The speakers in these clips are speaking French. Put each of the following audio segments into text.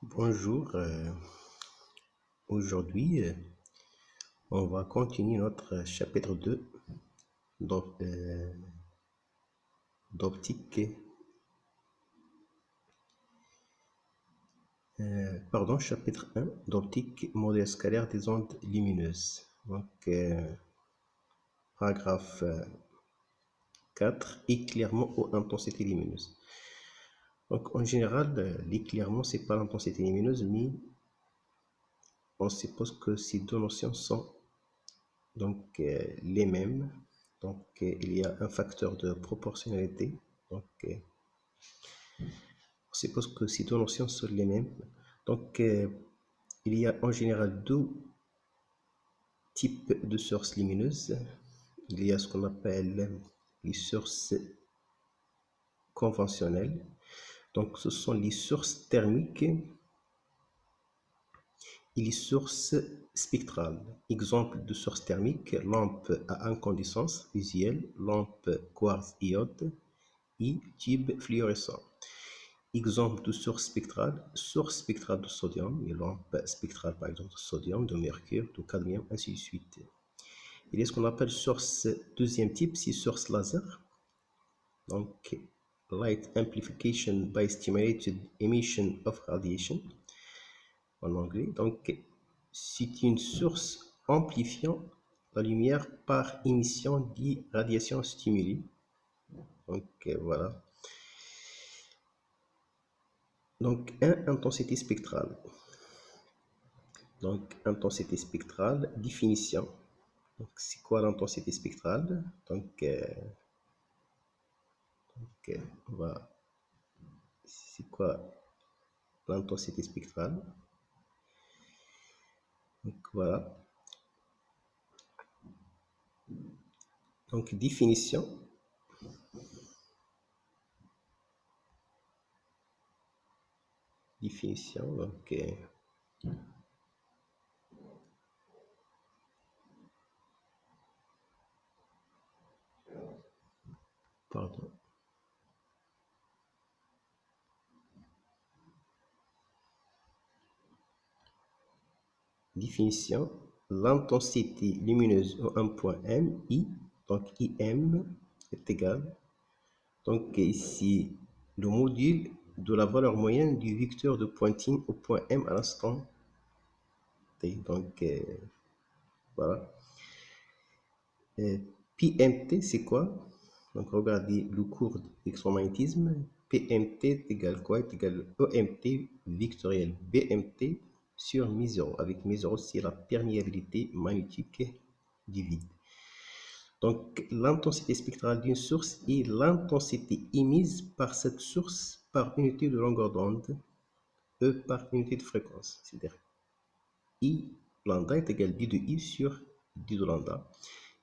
Bonjour, aujourd'hui on va continuer notre chapitre 2 d'optique, chapitre 1 d'optique modèle scalaire des ondes lumineuses. Donc, paragraphe 4, éclairement ou intensité lumineuse. Donc, en général, l'éclairement, c'est pas l'intensité lumineuse, mais on suppose que ces deux notions sont donc les mêmes. Donc, il y a un facteur de proportionnalité. Donc, on suppose que ces deux notions sont les mêmes. Donc, il y a en général deux types de sources lumineuses. Il y a ce qu'on appelle les sources conventionnelles. Donc, ce sont les sources thermiques et les sources spectrales. Exemple de sources thermiques, lampe à incandescence visuelle, lampe quartz iode et tube fluorescent. Exemple de source spectrale de sodium, les lampes spectrales par exemple de sodium, de mercure, de cadmium, ainsi de suite. Il y a ce qu'on appelle source deuxième type, c'est source laser. Donc, light amplification by stimulated emission of radiation en anglais. Donc, c'est une source amplifiant la lumière par émission de radiation stimulée. Donc, voilà. Donc, intensité spectrale. Donc, intensité spectrale, définition. Donc, c'est quoi l'intensité spectrale? Donc, on va. C'est quoi l'intensité spectrale? Donc, voilà. Donc, définition. Définition, donc. Pardon. Définition, l'intensité lumineuse en un point M, I, donc IM est égal. Donc ici, le module de la valeur moyenne du vecteur de pointing au point M à l'instant T. Donc voilà. PMT, c'est quoi? Donc regardez le cours d'électromagnétisme. PMT est égal quoi? Est égal EMT vectoriel BMT sur μ0. Avec μ0, c'est la perméabilité magnétique du vide. Donc l'intensité spectrale d'une source est l'intensité émise par cette source par unité de longueur d'onde, E par unité de fréquence. C'est-à-dire I lambda est égal d de I sur d de lambda.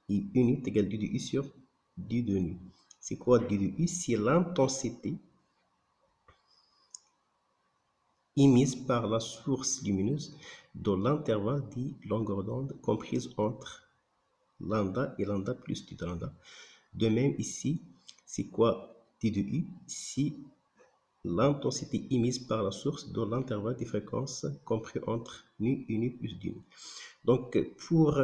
Et une est égal d de I sur d de nu. C'est quoi d de I? C'est l'intensité émise par la source lumineuse dans l'intervalle de longueur d'onde comprise entre lambda et lambda plus d de lambda. De même ici, c'est quoi d de I? C'est l'intensité émise par la source dans l'intervalle de fréquences compris entre nu et nu plus d nu. Donc pour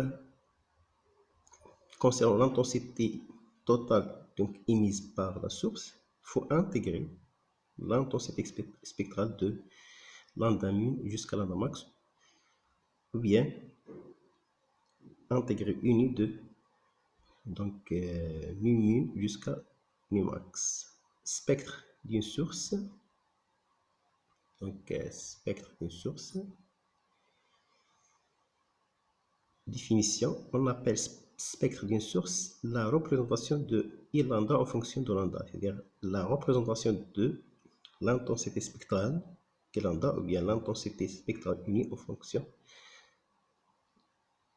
concernant l'intensité totale donc émise par la source, il faut intégrer l'intensité spectrale de lambda min jusqu'à lambda max, ou bien intégrer uni de donc nu min jusqu'à nu max. Spectre d'une source, donc spectre d'une source. Définition, on appelle spectre d'une source la représentation de I lambda en fonction de lambda, c'est-à-dire la représentation de l'intensité spectrale de lambda ou bien l'intensité spectrale unie en fonction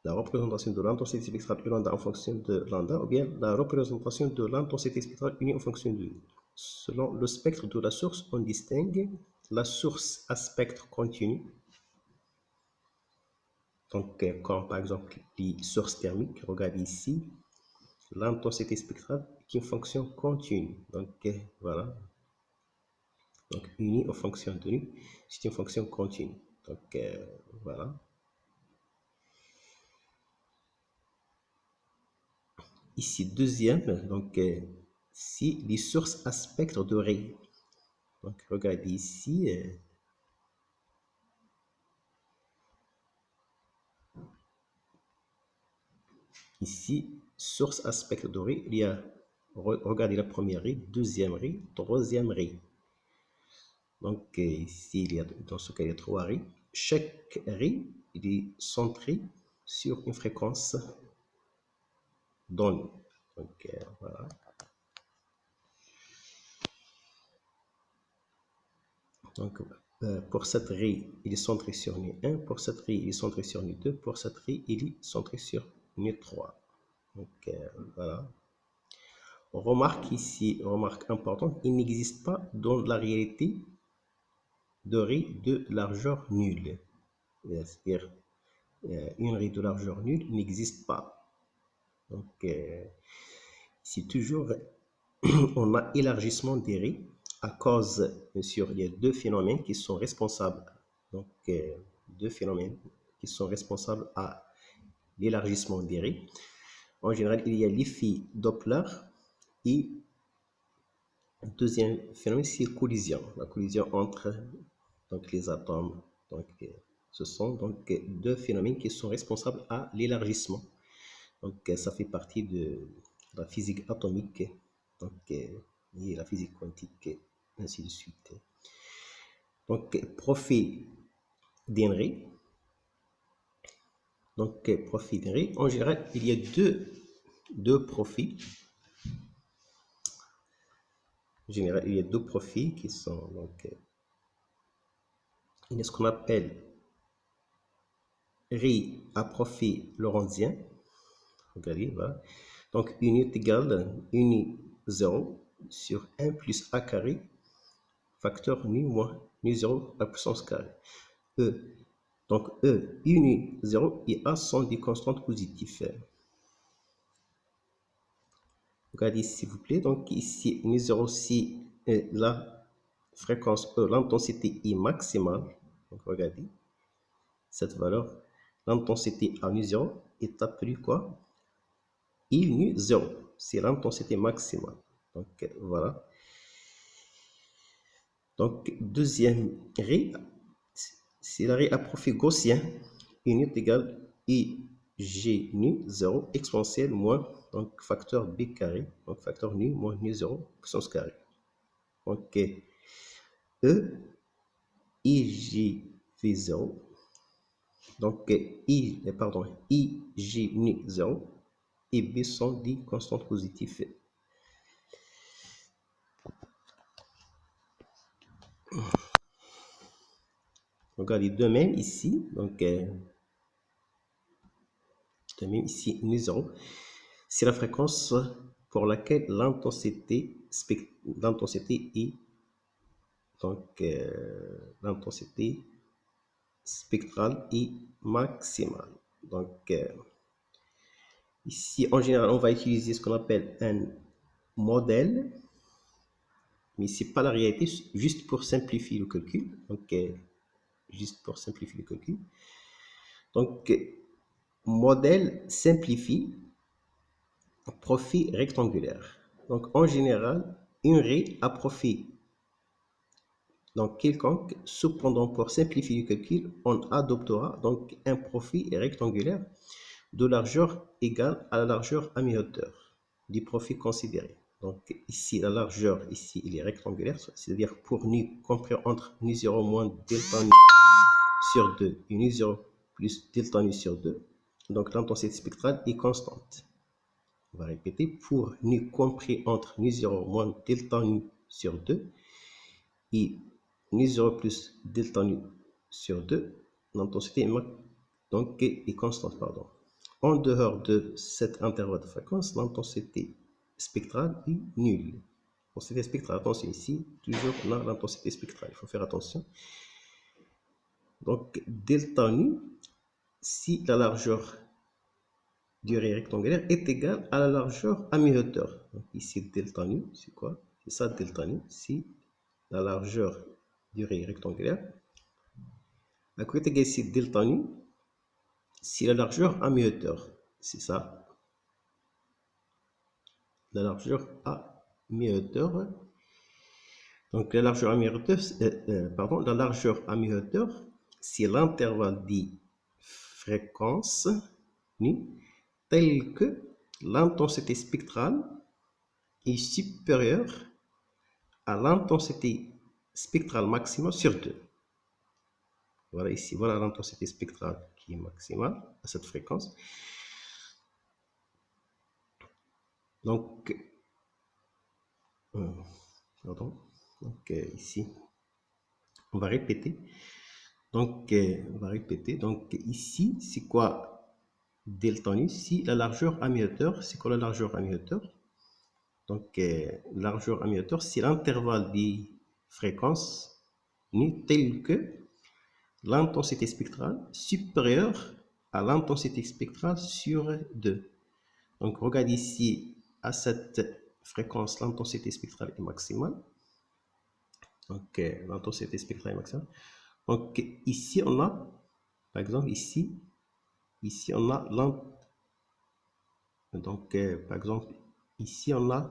la représentation de l'intensité spectrale de lambda en fonction de lambda ou bien la représentation de l'intensité spectrale unie en fonction de selon le spectre de la source, on distingue la source à spectre continu. Donc, comme par exemple les sources thermiques, regardez ici, l'intensité spectrale est une fonction continue. Donc, voilà. Donc, uni aux fonctions de nu, c'est une fonction continue. Donc, voilà. Ici, deuxième, donc, si les sources à spectre de Rayleigh. Donc, regardez ici. Ici, source à spectre doré, il y a, regardez la première raie, deuxième raie, troisième raie. Donc, ici, il y a, dans ce cas, il y a 3 raies. Chaque raie, il est centré sur une fréquence donnée. Donc, voilà. Donc, pour cette raie, il est centré sur Nu1. Pour cette raie, il est centré sur Nu2. Pour cette raie, il est centré sur Nu3. Donc, voilà. On remarque ici, remarque importante, il n'existe pas dans la réalité de raie de largeur nulle. C'est-à-dire, une raie de largeur nulle n'existe pas. Donc, c'est toujours, on a élargissement des raies à cause, bien sûr, il y a deux phénomènes qui sont responsables. Donc, deux phénomènes qui sont responsables à l'élargissement des raies. En général, il y a l'effet Doppler et le deuxième phénomène, c'est la collision entre donc, les atomes. Donc, ce sont donc deux phénomènes qui sont responsables à l'élargissement. Donc, ça fait partie de la physique atomique, donc, et la physique quantique, ainsi de suite. Donc, profil d'Henry. Donc, profil d'Henry, en général, il y a deux profils. En général, il y a deux profils qui sont, donc, il y a ce qu'on appelle Ri à profil lorenzien. Regardez, voilà. Donc, uni est égal uni 0 sur 1 plus a carré facteur nu moins nu 0 à puissance carrée. E. Donc, E, uni 0 et A sont des constantes positives. Regardez s'il vous plaît. Donc, ici, nu 0, si la fréquence E, l'intensité est maximale. Donc, regardez cette valeur. L'intensité à nu 0 est appelée quoi? I nu 0. C'est l'intensité maximale. Donc, voilà. Donc, deuxième raie, c'est la raie à profil gaussien. U est égal I G nu 0 exponentielle moins donc facteur B carré, donc facteur nu moins nu 0 puissance carrée. Donc, E I G V 0. Donc, I G nu 0 et B sont des constantes positives. Regardez de même ici, donc de même ici nu 0, c'est la fréquence pour laquelle l'intensité est donc l'intensité spectrale est maximale. Donc ici en général on va utiliser ce qu'on appelle un modèle, mais c'est pas la réalité, juste pour simplifier le calcul. Donc juste pour simplifier le calcul. Donc modèle simplifie profil rectangulaire. Donc en général une raie à profil donc quelconque. Cependant, pour simplifier le calcul, on adoptera donc un profil rectangulaire de largeur égale à la largeur à mi-hauteur du profil considéré. Donc ici, la largeur, ici, il est rectangulaire, c'est-à-dire pour nu compris entre nu 0 moins delta nu sur 2 et nu 0 plus delta nu sur 2. Donc l'intensité spectrale est constante. On va répéter, pour nu compris entre nu 0 moins delta nu sur 2 et nu 0 plus delta nu sur 2, l'intensité est constante. En dehors de cet intervalle de fréquence, l'intensité spectrale est nulle. L'intensité spectrale, attention ici, toujours on a l'intensité spectrale, il faut faire attention. Donc, delta nu, si la largeur du raie rectangulaire est égale à la largeur à mi-hauteur. Donc ici, delta nu, c'est quoi? C'est ça, delta nu, si la largeur du ray rectangulaire. À côté de ici, delta nu, c'est la largeur à mi-hauteur. C'est ça. La largeur à mi-hauteur. Donc la largeur à mi-hauteur, la largeur à mi-hauteur, c'est l'intervalle des fréquences nu tel que l'intensité spectrale est supérieure à l'intensité spectrale maximale sur 2. Voilà ici, voilà l'intensité spectrale qui est maximale à cette fréquence. Donc, ici, on va répéter. Donc, ici, c'est quoi delta nu? Si la largeur à mi-hauteur, c'est quoi la largeur à mi-hauteur? Donc, largeur à mi-hauteur, c'est l'intervalle des fréquences nu tel que l'intensité spectrale supérieure à l'intensité spectrale sur 2. Donc, regarde ici, à cette fréquence, l'intensité spectrale est maximale. Donc, l'intensité spectrale est maximale. Donc, ici, on a, par exemple, ici on a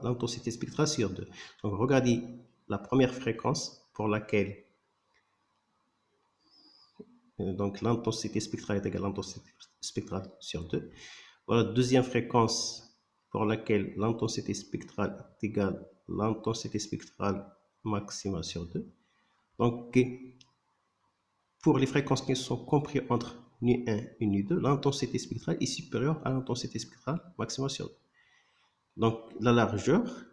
l'intensité spectrale sur 2. Donc, regardez la première fréquence pour laquelle donc l'intensité spectrale est égale à l'intensité spectrale sur 2. Voilà la deuxième fréquence pour laquelle l'intensité spectrale est égale à l'intensité spectrale maximale sur 2. Donc, pour les fréquences qui sont comprises entre nu1 et nu2, l'intensité spectrale est supérieure à l'intensité spectrale maximale sur 2. Donc, la largeur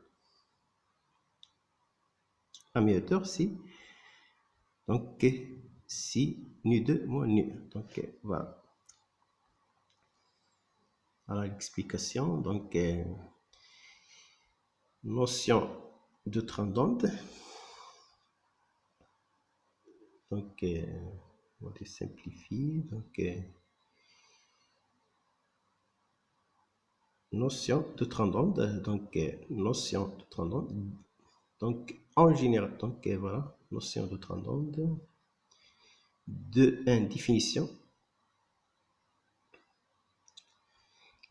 à mi-hauteur, c'est donc si nu2 moins nu1. Donc, voilà. Voilà l'explication. Donc, notion de trame d'onde. Donc, on va simplifier. Donc, notion de trame d'onde. Donc, notion de trame d'onde. Donc, en général, donc voilà, notion de trame d'onde. De 1, définition.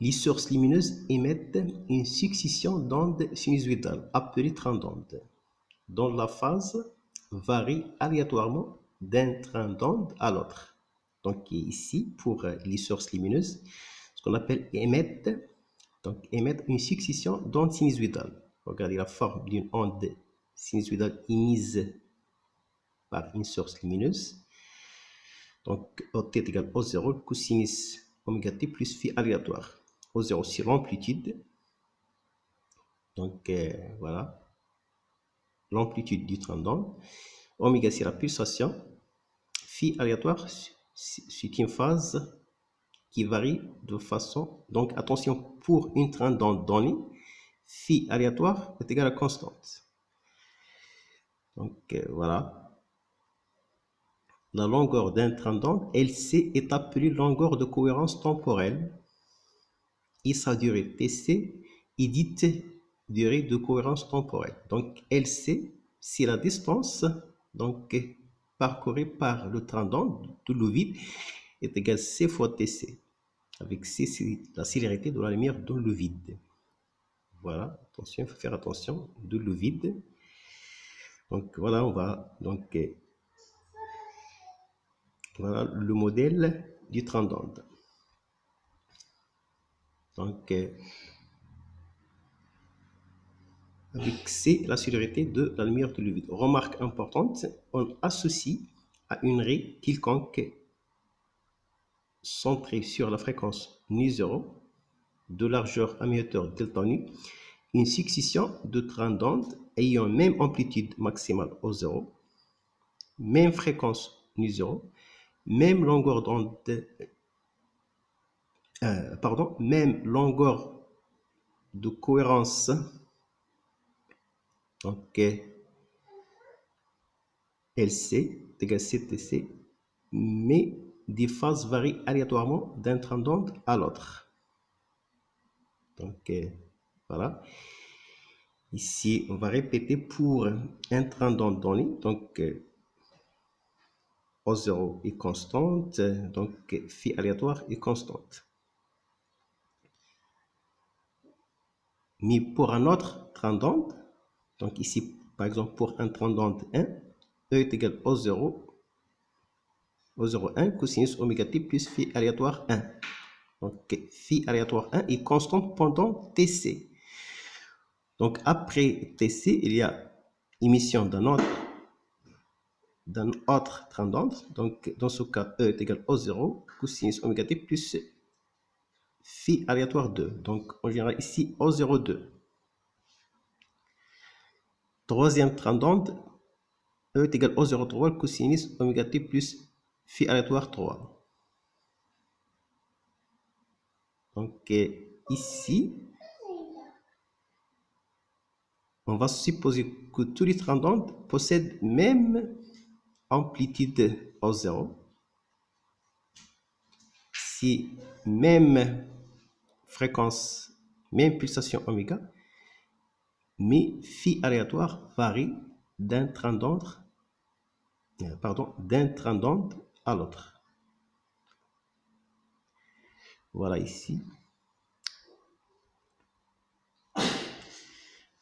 Les sources lumineuses émettent une succession d'ondes sinusoïdales appelées trame d'onde, dont la phase varie aléatoirement d'un train d'onde à l'autre. Donc ici, pour les sources lumineuses, ce qu'on appelle émettre une succession d'ondes sinusoïdales. Regardez la forme d'une onde sinusoïdale émise par une source lumineuse. Donc, OT est égal à O0, cosinus oméga t plus phi aléatoire. O0, c'est l'amplitude. Donc, voilà. L'amplitude du train d'onde. Oméga, c'est la pulsation. Phi aléatoire, c'est une phase qui varie de façon... Donc, attention, pour une train d'onde donnée, phi aléatoire est égal à constante. Donc, voilà. La longueur d'un train d'onde, LC, est appelée longueur de cohérence temporelle. Et sa durée TC est dite durée de cohérence temporelle. Donc LC, c'est la distance donc parcourue par le train d'onde de l'eau vide est égale C fois TC. Avec C, c'est la célérité de la lumière dans le vide. Voilà, attention, il faut faire attention, de l'eau vide. Donc voilà, on va donc voilà le modèle du train d'onde. Donc avec C, la célérité de la lumière de l'eau vide. Remarque importante, on associe à une raie quelconque centrée sur la fréquence nu0 de largeur à mi-hauteur delta nu une succession de trains d'onde ayant même amplitude maximale O0, même fréquence nu0, même longueur d'onde, même longueur de cohérence. Donc, LC égale CTC, mais des phases varient aléatoirement d'un train d'onde à l'autre. Donc, voilà. Ici, on va répéter pour un tendon donné. Donc, O0 est constante, donc phi aléatoire est constante. Mais pour un autre tendon, donc ici, par exemple, pour un tendon 1, E est égal à O0, O0, 1, cosinus oméga t plus phi aléatoire 1. Donc, phi aléatoire 1 est constante pendant TC. Donc, après TC, il y a émission d'un autre tendon. Donc, dans ce cas, E est égal à O0, cosinus oméga t plus phi aléatoire 2. Donc, en général, ici, O02. Troisième tendon, E est égal à O03, cosinus oméga t plus phi aléatoire 3. Donc, ici, on va supposer que tous les tendons possèdent même amplitude O0. Si même fréquence, même pulsation oméga, mais phi aléatoire varie d'un tendon à l'autre. Voilà ici.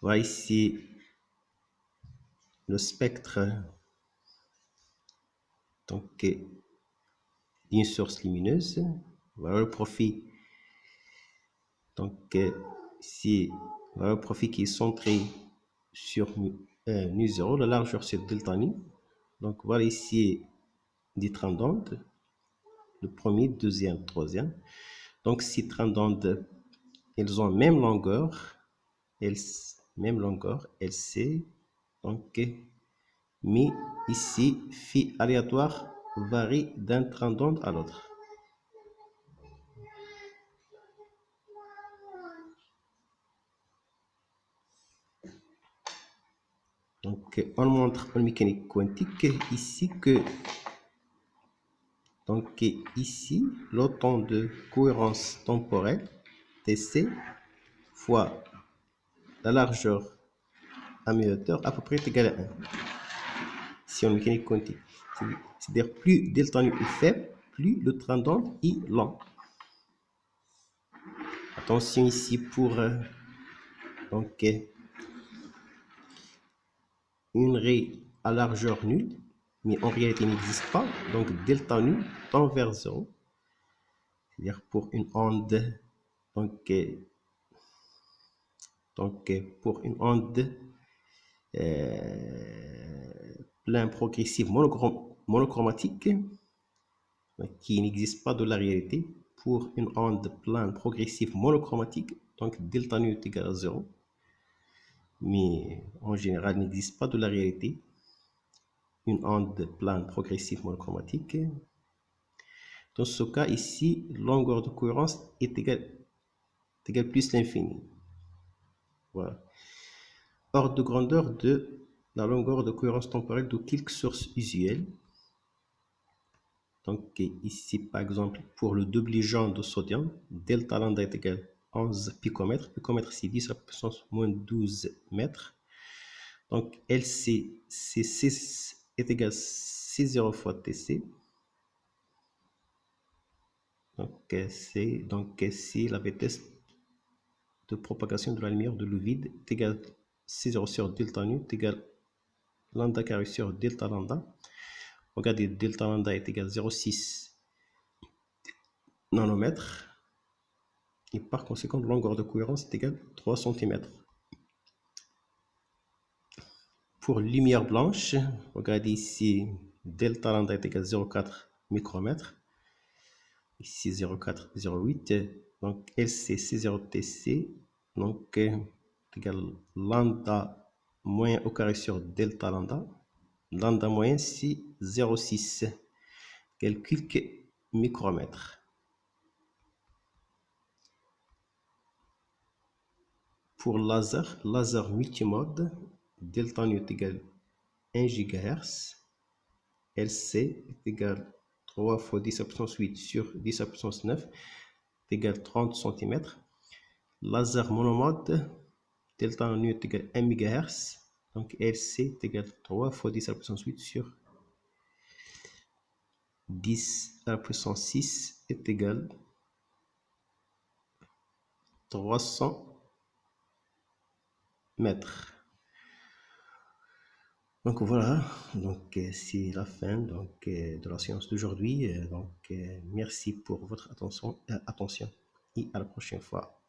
Voilà ici le spectre donc d'une source lumineuse. Voilà le profil. Donc ici, voilà le profil qui est centré sur nu 0, la largeur c'est delta nu. Donc voilà ici des tendons, le premier, deuxième, troisième. Donc ces tendons, ils ont même longueur, LC. Donc, mais ici, phi aléatoire varie d'un tendon à l'autre. Donc, on montre en mécanique quantique ici que ici, le temps de cohérence temporelle, TC, fois la largeur à mi-hauteur, à peu près est égal à 1. Si en mécanique quantique. C'est-à-dire, plus delta nu est faible, plus le tendon est lent. Attention ici pour donc, une raie à largeur nulle, mais en réalité n'existe pas. Donc, delta nu tend vers 0. C'est-à-dire pour une onde, donc pour une onde plein progressif monochromatique qui n'existe pas de la réalité, pour une onde plein progressif monochromatique, donc delta nu est égal à 0, mais en général n'existe pas de la réalité, une onde plane progressive monochromatique. Dans ce cas ici, longueur de cohérence est égale plus l'infini. Voilà. Ordre de grandeur de la longueur de cohérence temporelle de quelques sources usuelles. Donc ici, par exemple, pour le doublet jaune de sodium, delta lambda est égal à 11 picomètres. Picomètre, c'est 10 à la puissance moins 12 mètres. Donc LC, est égal à C0 fois TC. Donc c'est la vitesse de propagation de la lumière de l'eau vide est égale à C0 sur delta nu est égal à lambda carré sur delta lambda. Regardez, delta lambda est égal à 0,6 nanomètres. Et par conséquent, la longueur de cohérence est égale à 3 cm. Pour lumière blanche, regardez ici, delta lambda est égal à 0,4 micromètres. Ici 0,4, 0,8. Donc LC, C0 TC. Donc égal lambda moyen au carré sur delta lambda. Lambda moyen, c'est 0,6. Quelques micromètres. Pour laser multimode, delta nu est égal à 1 GHz. LC est égal à 3 fois 10 à la puissance 8 sur 10 à la puissance 9 est égal à 30 cm. Laser monomode delta en nu est égal à 1 MHz. Donc RC est égal à 3 fois 10 à la puissance 8 sur 10 à la puissance 6 est égal à 300 mètres. Donc voilà, donc c'est la fin de la séance d'aujourd'hui. Donc merci pour votre attention et à la prochaine fois.